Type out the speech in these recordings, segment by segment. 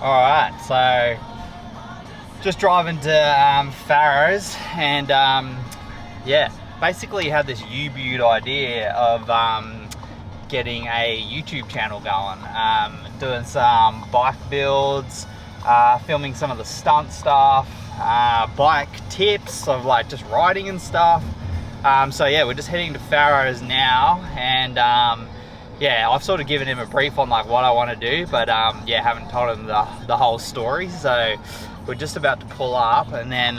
Alright, so just driving to Farrows and yeah, basically had this U-Butte idea of getting a YouTube channel going, doing some bike builds, filming some of the stunt stuff, bike tips of like just riding and stuff. So yeah, we're just heading to Farrows now, and yeah, I've sort of given him a brief on like what I want to do, but yeah, haven't told him the whole story. So we're just about to pull up, and then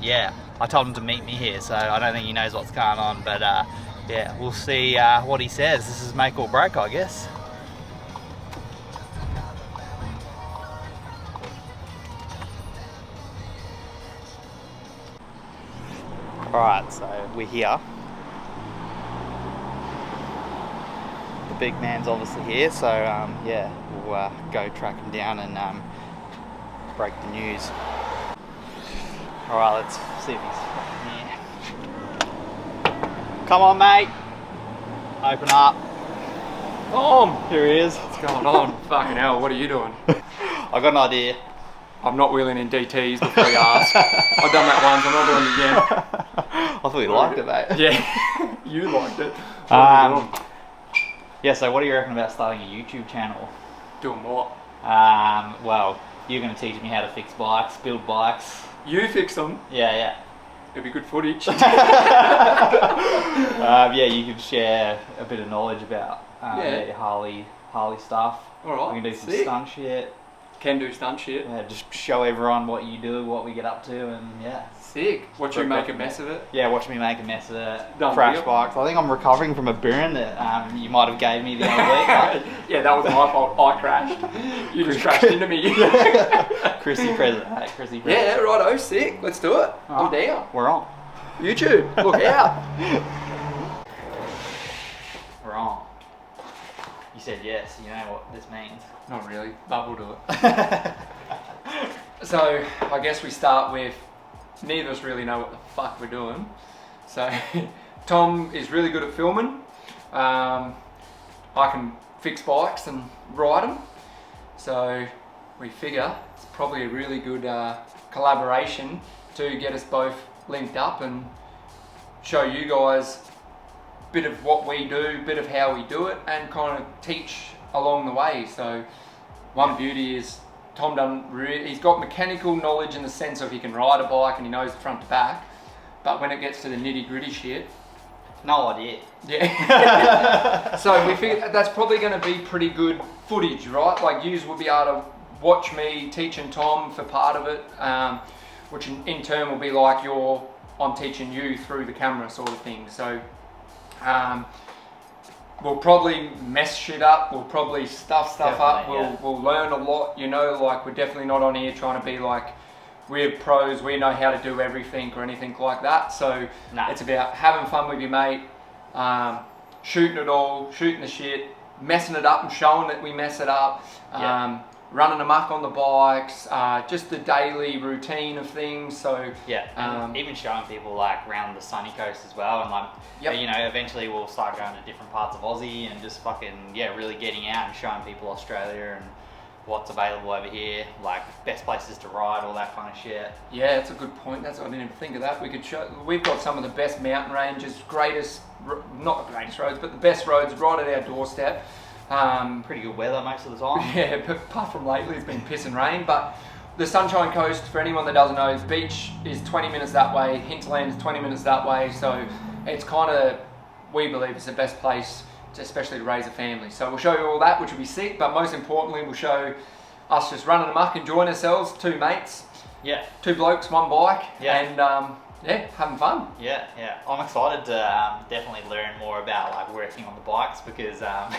yeah, I told him to meet me here, so I don't think he knows what's going on, but yeah, we'll see what he says. This is make or break, I guess. Alright, so we're here. The big man's obviously here, so yeah, we'll go track him down and break the news. Alright, let's see if he's here. Come on, mate. Open up. Here he is. What's going on? Fucking hell, what are you doing? I got an idea. I'm not wheeling in DTs before you ask. I've done that once, I'm not doing it again. I thought you liked it, mate. Yeah, you liked it. Yeah, so what do you reckon about starting a YouTube channel? Doing what? Well, you're going to teach me how to fix bikes, build bikes. You fix them? Yeah. It'd be good footage. Yeah, you can share a bit of knowledge about your Harley stuff. Alright, we can do some sick. stunt shit. Can do stunt shit. Yeah, just show everyone what you do, what we get up to, and yeah. Sick. Watch you make a mess of it. Yeah, watch me make a mess of it. Done Crash deal. bikes. I think I'm recovering from a burn that you might have gave me the other week. Yeah, that was my fault. I crashed. You just crashed into me. Chrissy present. Hey, Chrissy present. Yeah, righto, sick. Let's do it. I'm down. We're on. YouTube, look out. We're on. You said yes. You know what this means. Not really, but we'll do it. So, I guess we start with, neither of us really know what the fuck we're doing. So, Tom is really good at filming. I can fix bikes and ride them. So, we figure it's probably a really good collaboration to get us both linked up and show you guys a bit of what we do, a bit of how we do it, and kind of teach along the way. So one beauty is Tom he's got mechanical knowledge in the sense of he can ride a bike and he knows the front to back, but when it gets to the nitty gritty shit, no idea. Yeah. So we figured that's probably going to be pretty good footage, right? Like yous will be able to watch me teaching Tom for part of it, which in turn will be like I'm teaching you through the camera sort of thing. So we'll probably mess shit up, we'll probably stuff up, we'll learn a lot, you know, like we're definitely not on here trying to be like, we're pros, we know how to do everything or anything like that. So It's about having fun with your mate, shooting it all, shooting the shit, messing it up and showing that we mess it up, running amok on the bikes, just the daily routine of things. So yeah, even showing people like around the sunny coast as well, and like you know, eventually we'll start going to different parts of Aussie and just fucking really getting out and showing people Australia and what's available over here, like best places to ride, all that kind of shit. Yeah, that's a good point. I didn't even think of that. We could show. We've got some of the best mountain ranges, not the greatest roads, but the best roads right at our doorstep. Pretty good weather most of the time. Yeah, but apart from lately, it's been piss and rain. But the Sunshine Coast, for anyone that doesn't know, the beach is 20 minutes that way, Hinterland is 20 minutes that way. So it's kind of, we believe it's the best place, especially to raise a family. So we'll show you all that, which will be sick. But most importantly, we'll show us just running amok, enjoying ourselves, two mates. Yeah. Two blokes, one bike. Yeah. And yeah, having fun. Yeah. I'm excited to definitely learn more about like working on the bikes because yeah,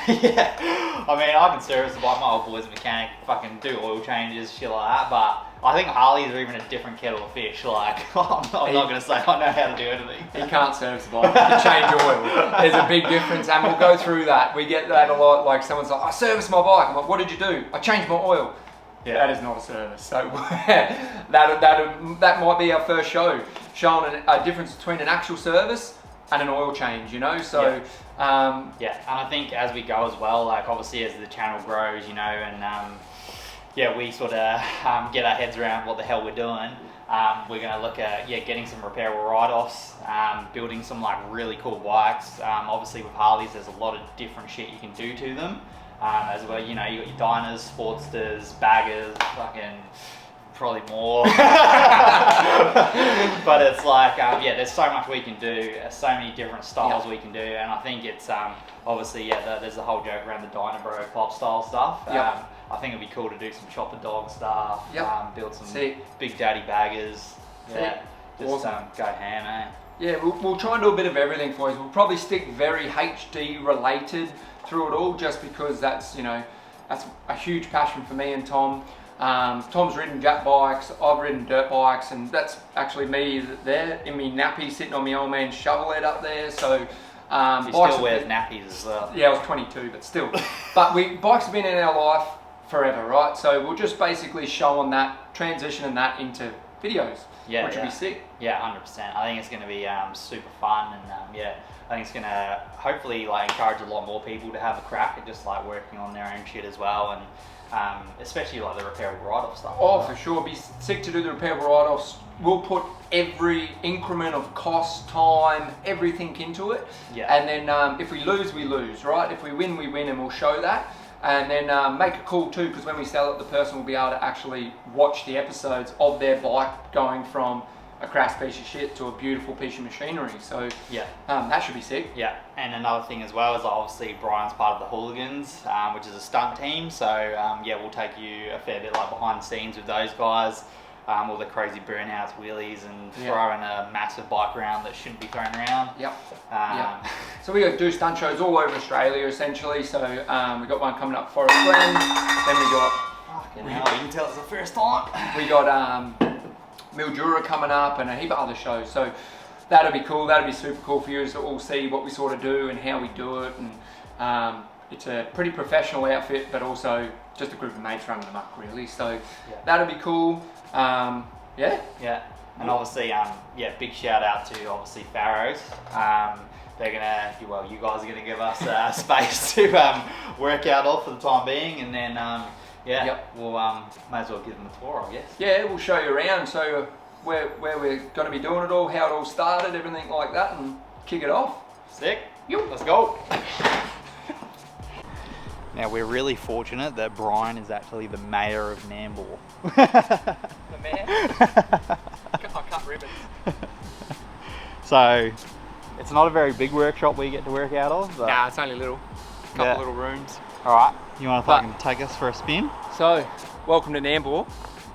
I mean I can service the bike. My old boy's a mechanic, fucking do oil changes, shit like that. But I think Harleys are even a different kettle of fish. Like I'm not gonna say I know how to do anything. He can't service the bike. He can change oil. There's a big difference, and we'll go through that. We get that a lot. Like someone's like, I serviced my bike. I'm like, what did you do? I changed my oil. Yeah. That is not a service. So that might be our first show, showing a difference between an actual service and an oil change, you know. So yeah, and I think as we go as well, like obviously as the channel grows, you know, and yeah, we sort of get our heads around what the hell we're doing. We're going to look at getting some repairable write-offs, building some like really cool bikes. Obviously with Harleys, there's a lot of different shit you can do to them. As well, you know, you got your diners, Sportsters, baggers, fucking probably more. But it's like, yeah, there's so much we can do, so many different styles we can do, and I think it's obviously, yeah, there's the whole joke around the Dyna Bro pop style stuff. I think it'd be cool to do some chopper dog stuff, build some big daddy baggers, just awesome. Go ham, eh? Yeah, we'll try and do a bit of everything for you. We'll probably stick very HD related through it all, just because that's, you know, that's a huge passion for me and Tom. Tom's ridden jack bikes, I've ridden dirt bikes, and that's actually me there in me nappy sitting on my old man's shovel head up there. So he still wears nappies as well. Yeah, I was 22, but still. But bikes have been in our life forever, right? So we'll just basically show on that, transitioning that into videos, which would be sick. Yeah, 100%. I think it's going to be super fun, and yeah, I think it's going to hopefully like encourage a lot more people to have a crack at just like working on their own shit as well, and especially like the repairable write-off stuff. Oh, for sure. Be sick to do the repairable write-offs. We'll put every increment of cost, time, everything into it. Yeah. And then if we lose, we lose, right? If we win, we win, and we'll show that. And then make it cool too, because when we sell it, the person will be able to actually watch the episodes of their bike going from a crass piece of shit to a beautiful piece of machinery. So yeah, that should be sick. Yeah, and another thing as well is obviously Brian's part of the Hooligans, which is a stunt team. So yeah, we'll take you a fair bit like behind the scenes with those guys, all the crazy burnouts, wheelies, and throwing a massive bike around that shouldn't be thrown around. So we do stunt shows all over Australia essentially. So we got one coming up Forest Glen. Then we got fucking hell, you can tell it's the first time. We got Mildura coming up and a heap of other shows. So that'll be cool. That'll be super cool for you to all see what we sort of do and how we do it. And it's a pretty professional outfit, but also just a group of mates running them up, really. So that'll be cool. Yeah. And obviously, yeah, big shout out to obviously Farrows. They're gonna, well, you guys are gonna give us space to work out of for the time being, and then we'll may as well give them a tour, I guess. Yeah, we'll show you around. So where we're going to be doing it all, how it all started, everything like that, and kick it off. Sick. Let's go. Now we're really fortunate that Brian is actually the mayor of Nambour. The mayor? I cut ribbons. So it's not a very big workshop we get to work out of. But nah, it's only little. Couple little rooms. All right, you want to fucking take us for a spin? So, welcome to Nambour.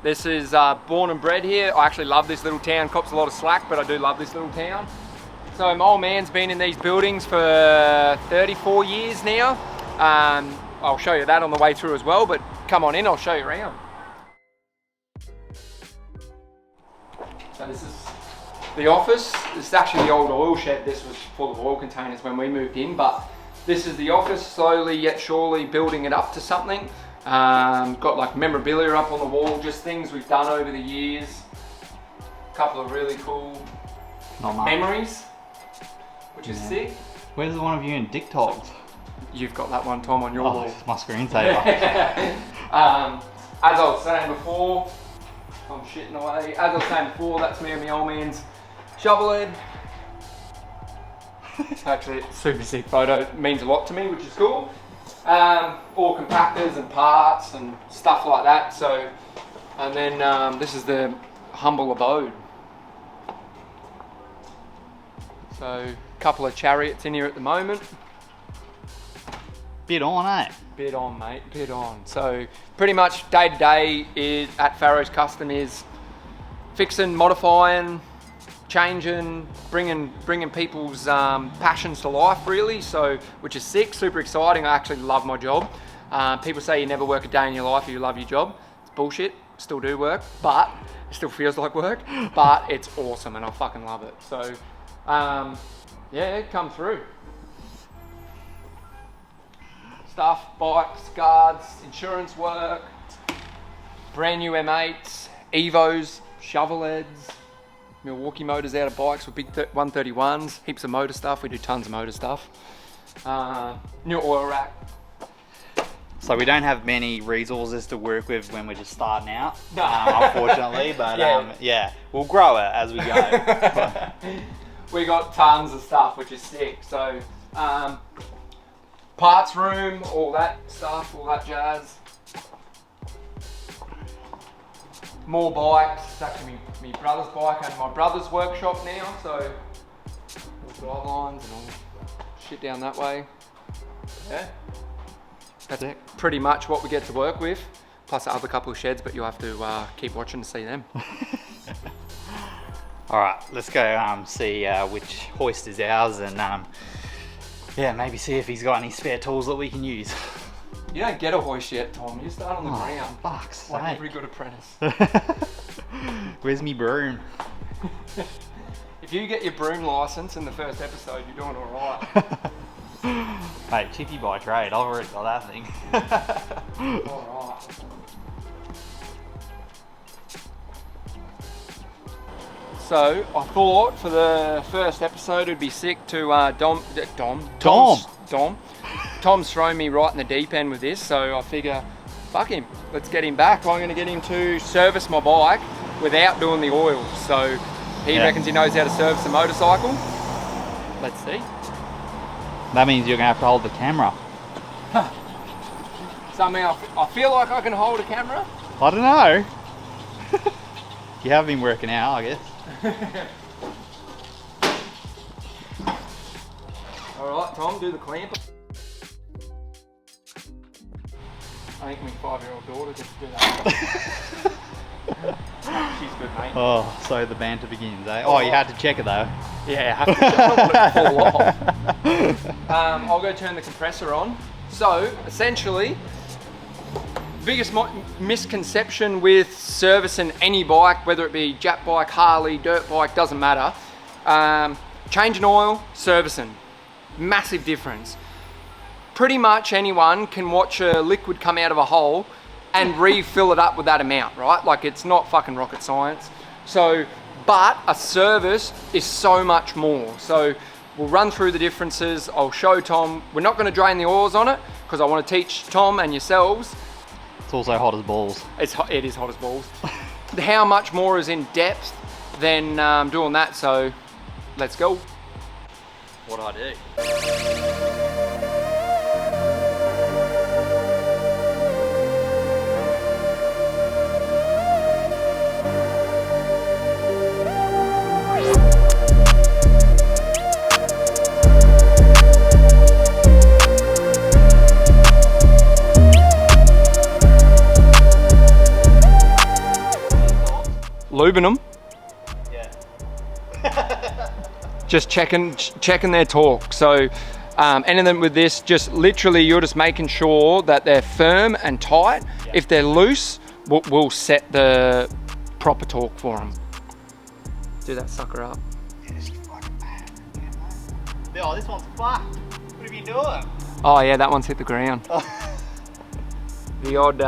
This is born and bred here. I actually love this little town. Cops a lot of slack, but I do love this little town. So my old man's been in these buildings for 34 years now. I'll show you that on the way through as well, but come on in, I'll show you around. So this is the office. This is actually the old oil shed. This was full of oil containers when we moved in, but this is the office, slowly yet surely building it up to something. Got like memorabilia up on the wall, just things we've done over the years. A couple of really cool memories, which is sick. Where's the one of you in Dick Togs? You've got that one, Tom, on your wall. It's my screensaver. As I was saying before, I'm shitting away. As I was saying before, that's me and my old man's shovel head. Actually, it's a super sick photo. It means a lot to me, which is cool. All compactors and parts and stuff like that. So, and then this is the humble abode. So, a couple of chariots in here at the moment. Bit on, eh? Bit on, mate, bit on. So pretty much day to day is at Farrows Custom is fixing, modifying, changing, bringing people's passions to life, really. So, which is sick, super exciting. I actually love my job. People say you never work a day in your life if you love your job. It's bullshit. Still do work, but it still feels like work. But it's awesome, and I fucking love it. So, yeah, come through. Stuff, bikes, guards, insurance work, brand new M8s, Evos, shovel heads, Milwaukee motors out of bikes with big 131s, heaps of motor stuff. We do tons of motor stuff. New oil rack. So we don't have many resources to work with when we're just starting out, No. unfortunately. But yeah, we'll grow it as we go. We got tons of stuff, which is sick. So parts room, all that stuff, all that jazz. More bikes. It's actually my brother's bike and my brother's workshop now. So all drive lines and all shit down that way. Yeah. That's pretty much what we get to work with, plus the other couple of sheds, but you'll have to keep watching to see them. All right, let's go see which hoist is ours, and yeah, maybe see if he's got any spare tools that we can use. You don't get a hoist yet, Tom. You start on the ground. Fuck's like sake. every good apprentice. Where's me broom? If you get your broom license in the first episode, you're doing all right. Hey, chippy by trade. I've already got that thing. All right. So I thought for the first episode it'd be sick to Tom's thrown me right in the deep end with this, so I figure, fuck him, let's get him back. I'm going to get him to service my bike without doing the oils. So he reckons he knows how to service a motorcycle. Let's see. That means you're going to have to hold the camera. Somehow I feel like I can hold a camera. I don't know. You have been working out, I guess. Alright, Tom, do the clamp. I think my 5-year-old daughter gets to do that. She's good, mate. Oh, so the banter begins, eh? Oh, you had to check it though. Yeah, I have to fall off. I'll go turn the compressor on. So, essentially, biggest misconception with servicing any bike, whether it be Jap bike, Harley, dirt bike, doesn't matter. Changing oil, servicing. Massive difference. Pretty much anyone can watch a liquid come out of a hole and refill it up with that amount, right? Like, it's not fucking rocket science. So, but a service is so much more. So we'll run through the differences. I'll show Tom. We're not going to drain the oils on it because I want to teach Tom and yourselves. It's also hot as balls. It is hot as balls. How much more is in depth than doing that. So let's go. What do I do? Lubing them. Yeah. Just checking their torque. So anything with this, just literally you're just making sure that they're firm and tight. Yeah. If they're loose, we'll set the proper torque for them. Do that sucker up. Yeah, it's fucking bad. Oh, this one's fucked. What have you been doing? Oh yeah, that one's hit the ground. The odd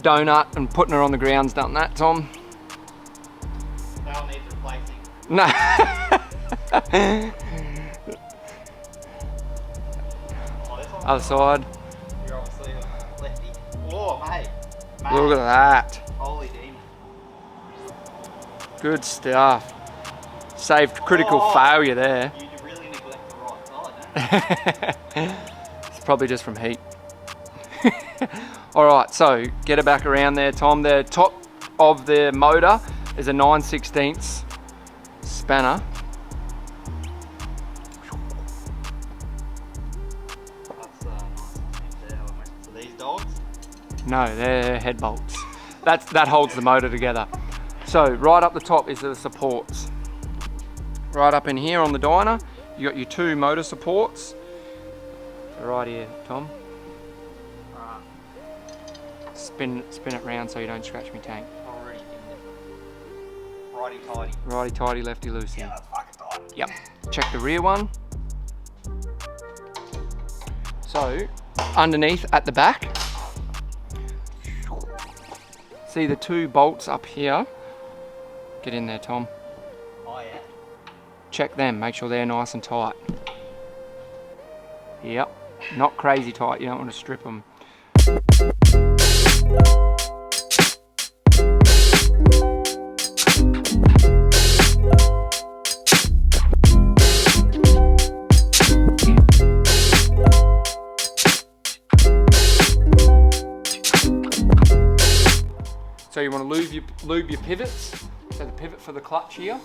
donut and putting her on the ground's done that, Tom. That one needs replacing. No. Other side. You're obviously a lefty. Oh, mate. Look at that. Holy demon. Good stuff. Saved critical failure there. You really neglect the right side, don't you? It's probably just from heat. Alright, so get it back around there, Tom. The top of the motor is a 9/16 spanner. That's nice. So these dogs? No, they're head bolts. That holds the motor together. So right up the top is the supports. Right up in here on the dyno, you got your 2 motor supports. So right here, Tom. Alright. Spin it round so you don't scratch my tank. Already in it. Righty tighty. Righty tighty, lefty loosey. Yeah, that's fucking tight. Yep. Check the rear one. So, underneath at the back, see the 2 bolts up here. Get in there, Tom. Oh yeah. Check them, make sure they're nice and tight. Yep. Not crazy tight, you don't want to strip them. So you want to lube your pivots. So the pivot for the clutch here,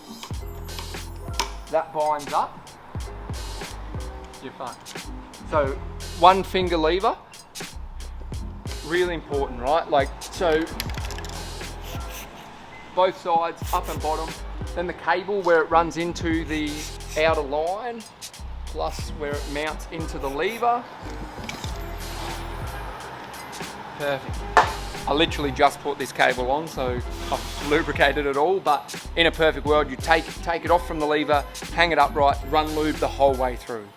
that binds up. You're fine. So one finger lever, really important, right? Like, so both sides, up and bottom. Then the cable where it runs into the outer line, plus where it mounts into the lever. Perfect. I literally just put this cable on, so I've lubricated it all, but in a perfect world, you take it off from the lever, hang it upright, run lube the whole way through.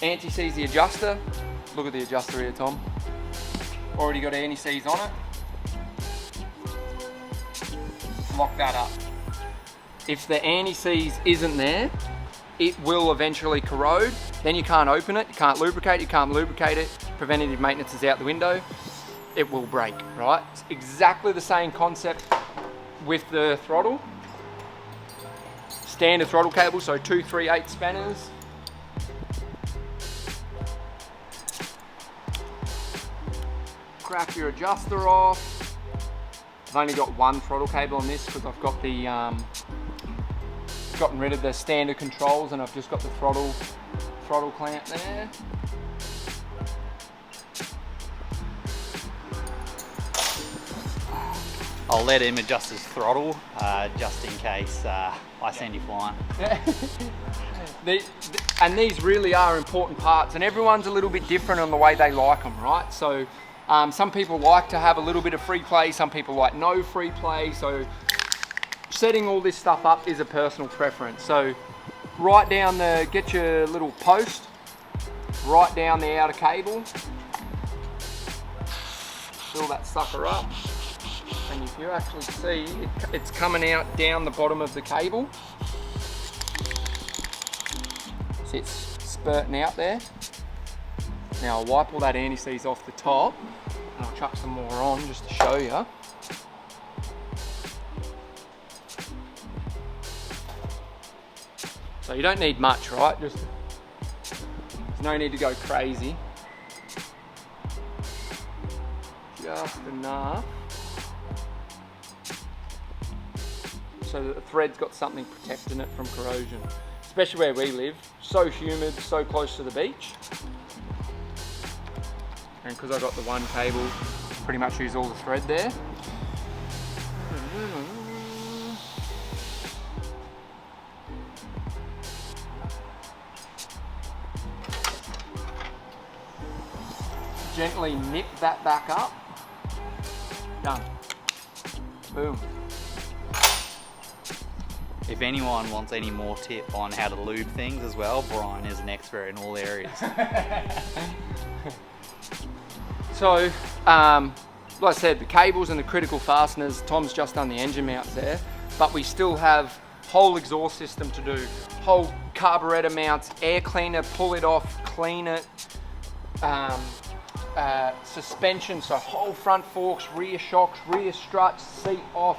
Anti-seize the adjuster. Look at the adjuster here, Tom. Already got anti-seize on it. Lock that up. If the anti-seize isn't there, it will eventually corrode. Then you can't open it, you can't lubricate it, preventative maintenance is out the window. It will break, right? It's exactly the same concept with the throttle. Standard throttle cable, so 2 3/8 spanners. Crack your adjuster off. I've only got one throttle cable on this because I've got the gotten rid of the standard controls and I've just got the throttle clamp there. I'll let him adjust his throttle just in case I send you flying. And these really are important parts, and everyone's a little bit different on the way they like them, right? So some people like to have a little bit of free play, some people like no free play, so setting all this stuff up is a personal preference. So get your little post, right down the outer cable, fill that sucker up. And if you actually see, it's coming out down the bottom of the cable. See, it's spurting out there. Now I'll wipe all that anti-seize off the top, and I'll chuck some more on just to show you. So you don't need much, right? There's no need to go crazy. Just enough. So that the thread's got something protecting it from corrosion. Especially where we live, so humid, so close to the beach. And because I got the one cable, pretty much use all the thread there. Gently nip that back up. Done. Boom. If anyone wants any more tip on how to lube things as well, Brian is an expert in all areas. So, like I said, the cables and the critical fasteners, Tom's just done the engine mounts there, but we still have whole exhaust system to do, whole carburetor mounts, air cleaner, pull it off, clean it, suspension, so whole front forks, rear shocks, rear struts, seat off,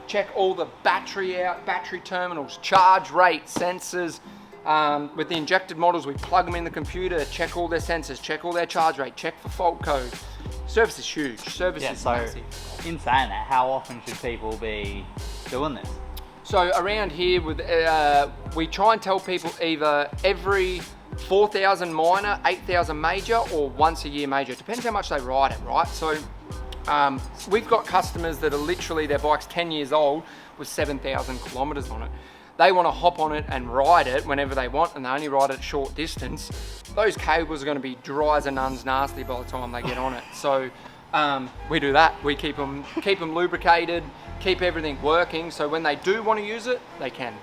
check all the battery out, battery terminals, charge rate, sensors. With the injected models, we plug them in the computer, check all their sensors, check all their charge rate, check for fault code. Service is huge, service is massive. In saying that, how often should people be doing this? So around here, we try and tell people either every 4,000 minor, 8,000 major, or once a year major. It depends how much they ride it, right? So we've got customers that are literally, their bike's 10 years old with 7,000 kilometers on it. They want to hop on it and ride it whenever they want, and they only ride it short distance. Those cables are going to be dry as a nun's nasty by the time they get on it. So we do that. We keep them lubricated, keep everything working, so when they do want to use it, they can.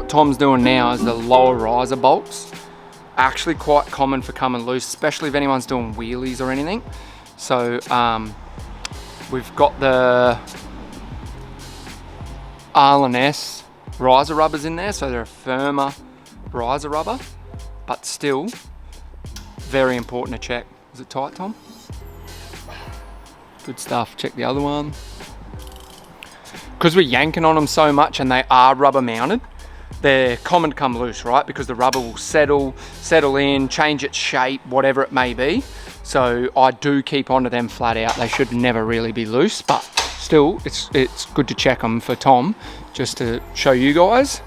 Tom's doing now is the lower riser bolts. Actually quite common for coming loose, especially if anyone's doing wheelies or anything. So we've got the R&S riser rubbers in there, so they're a firmer riser rubber, but still Very important to check. Is it tight, Tom? Good stuff. Check the other one. Because we're yanking on them so much and they are rubber mounted, they're common to come loose, right? Because the rubber will settle in, change its shape, whatever it may be. So I do keep onto them flat out. They should never really be loose, but still, it's good to check them for Tom, just to show you guys.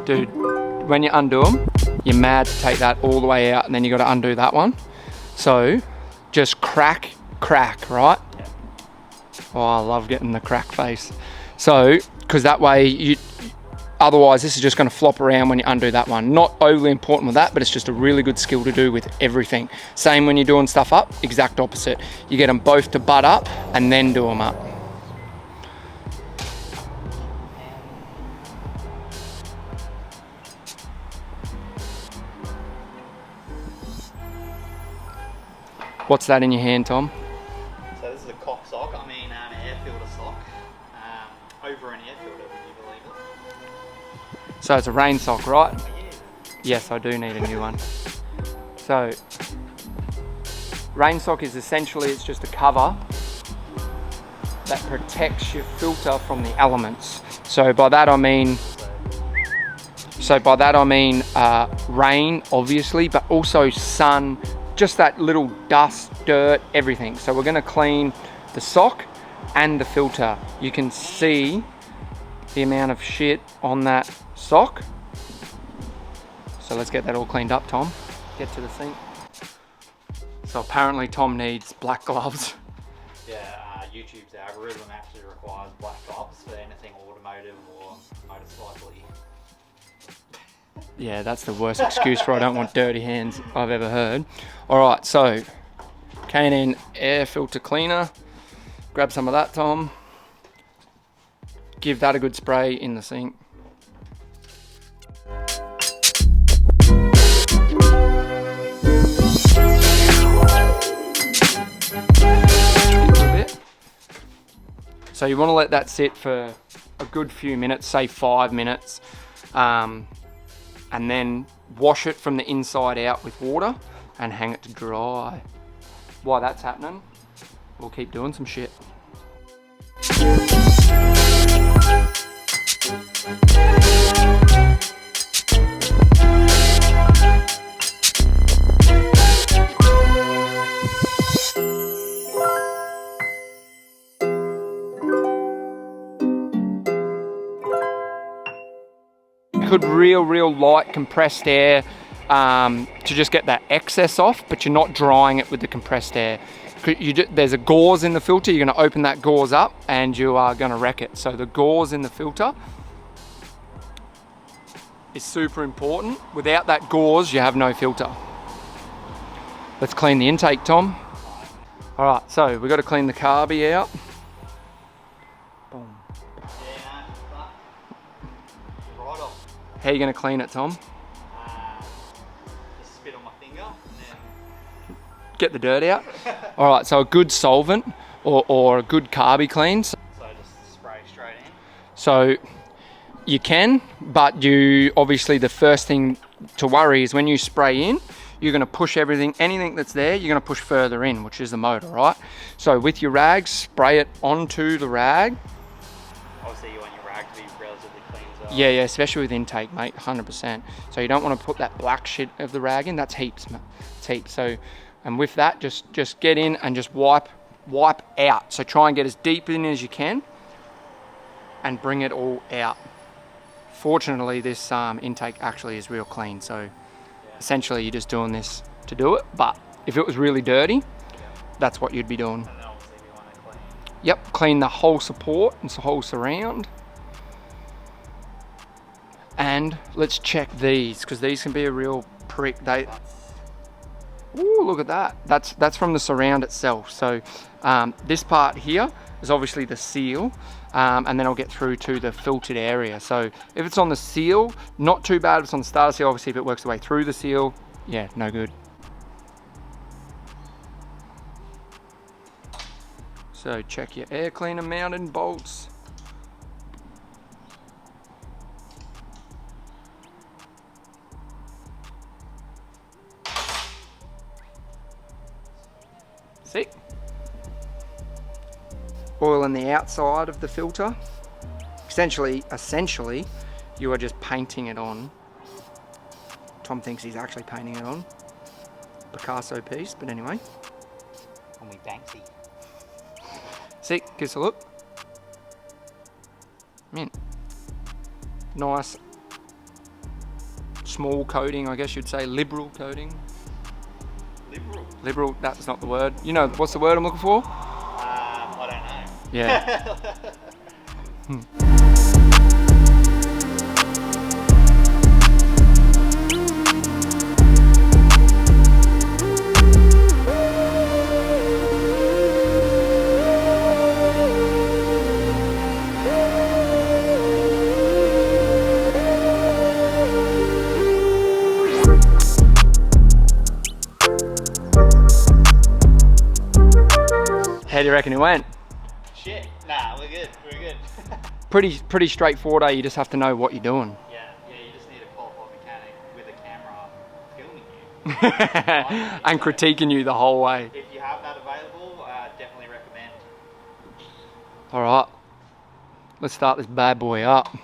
Dude, when you undo them, you're mad to take that all the way out and then you got to undo that one. So just crack, right? Yeah. Oh, I love getting the crack face. So, because that way otherwise this is just going to flop around when you undo that one. Not overly important with that, but it's just a really good skill to do with everything. Same when you're doing stuff up, exact opposite. You get them both to butt up and then do them up. What's that in your hand, Tom? So this is a cock sock, air filter sock. Over an air filter, would you believe it? So it's a rain sock, right? Oh, yeah. Yes, I do need a new one. So, rain sock is essentially, it's just a cover that protects your filter from the elements. So by that I mean, rain, obviously, but also sun, just that little dust, dirt, everything. So we're gonna clean the sock and the filter. You can see the amount of shit on that sock. So let's get that all cleaned up, Tom. Get to the sink. So apparently Tom needs black gloves. Yeah, YouTube's algorithm actually requires black gloves for anything automotive or motorcycle. Yeah, that's the worst excuse for I don't want dirty hands I've ever heard. All right, so K&N air filter cleaner. Grab some of that, Tom. Give that a good spray in the sink. So you want to let that sit for a good few minutes, say 5 minutes. And then wash it from the inside out with water and hang it to dry. While that's happening, we'll keep doing some shit. Could real light compressed air to just get that excess off, but you're not drying it with the compressed air. There's a gauze in the filter, you're going to open that gauze up and you are going to wreck it. So the gauze in the filter is super important. Without that gauze, you have no filter. Let's clean the intake, Tom. All right, so we've got to clean the carby out. Boom. How are you going to clean it, Tom? Just spit on my finger and then... Get the dirt out. All right, so a good solvent or a good carby clean. So just spray straight in? So you can, but you obviously the first thing to worry is when you spray in, you're going to push anything that's there, you're going to push further in, which is the motor, right? So with your rag, spray it onto the rag. Obviously you want your rag to be relatively clean as well. Yeah, especially with intake, mate, 100%. So you don't want to put that black shit of the rag in, that's heaps, mate. It's heaps. So, and with that, just get in and just wipe out. So try and get as deep in as you can and bring it all out. Fortunately, this intake actually is real clean. So essentially you're just doing this to do it. But if it was really dirty, that's what you'd be doing. And obviously we want to clean Yep, clean the whole support and the whole surround. And let's check these, because these can be a real prick. Ooh, look at that. That's from the surround itself. So this part here is obviously the seal, and then I'll get through to the filtered area. So if it's on the seal, not too bad. If it's on the starter seal, obviously if it works the way through the seal, yeah, no good. So check your air cleaner mounting bolts. See? Oil on the outside of the filter. Essentially, you are just painting it on. Tom thinks he's actually painting it on. Picasso piece, but anyway. And we Banksy. See, gives a look. Mint. Nice. Small coating, I guess you'd say, liberal coating. Liberal, that's not the word. You know, what's the word I'm looking for? I don't know. Yeah. How do you reckon it went? Shit. Nah, we're good. We're good. Pretty straightforward, eh? You just have to know what you're doing. Yeah, you just need a qualified mechanic with a camera filming you. And critiquing you the whole way. If you have that available, definitely recommend. All right, let's start this bad boy up.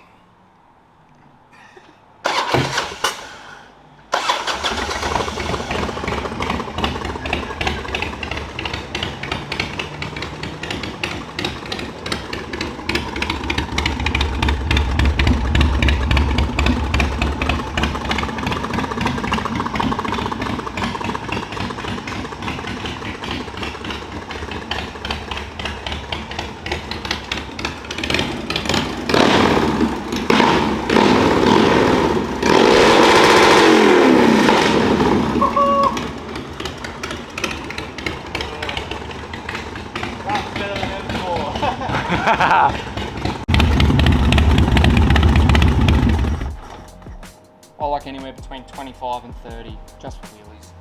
I like anywhere between 25 and 30, just for wheelies.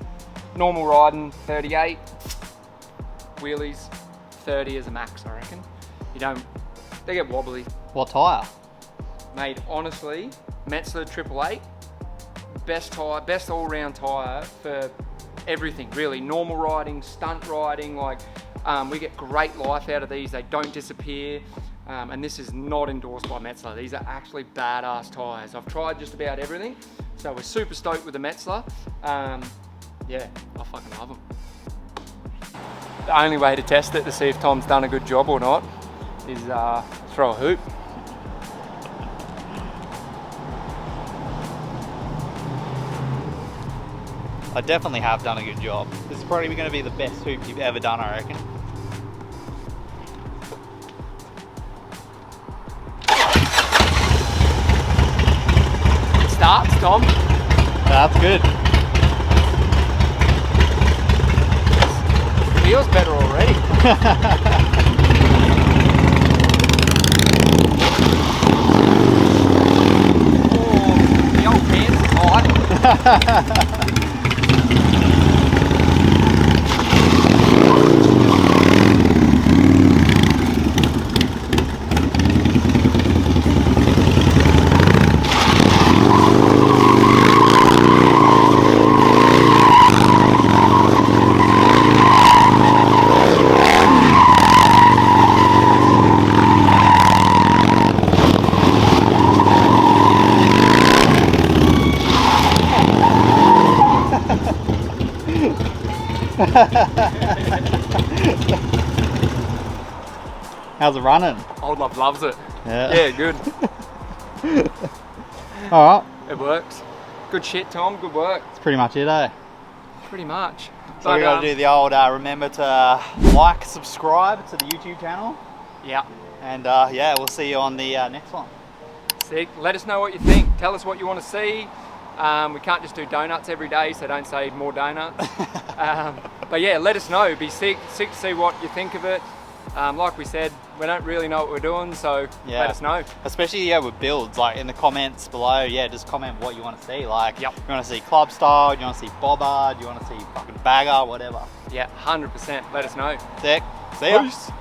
Normal riding, 38. Wheelies, 30 is a max, I reckon. They get wobbly. What tyre? Mate, honestly, Metzler 888, best tyre, best all-round tyre for everything, really. Normal riding, stunt riding, we get great life out of these. They don't disappear. And this is not endorsed by Metzler. These are actually badass tyres. I've tried just about everything, so we're super stoked with the Metzler. Yeah, I fucking love them. The only way to test it to see if Tom's done a good job or not is throw a hoop. I definitely have done a good job. This is probably going to be the best hoop you've ever done, I reckon. Starts, Tom. That's good. Feels better already. Oh, the old pants are tight. How's it running? Old Love loves it. Yeah, good. Alright. It works. Good shit, Tom. Good work. That's pretty much it, eh? Pretty much. So we got to do the old remember to like, subscribe to the YouTube channel. Yeah. And yeah, we'll see you on the next one. Sick. Let us know what you think. Tell us what you want to see. We can't just do donuts every day, so don't say more donuts. But yeah, let us know. It'd be sick to see what you think of it. Like we said, we don't really know what we're doing, so yeah. Let us know. Especially with builds, like in the comments below, yeah, just comment what you want to see. Like, yep. You want to see club style, you want to see bobber, you want to see fucking bagger, whatever. Yeah, 100%. Let us know. Sick. See ya. Peace.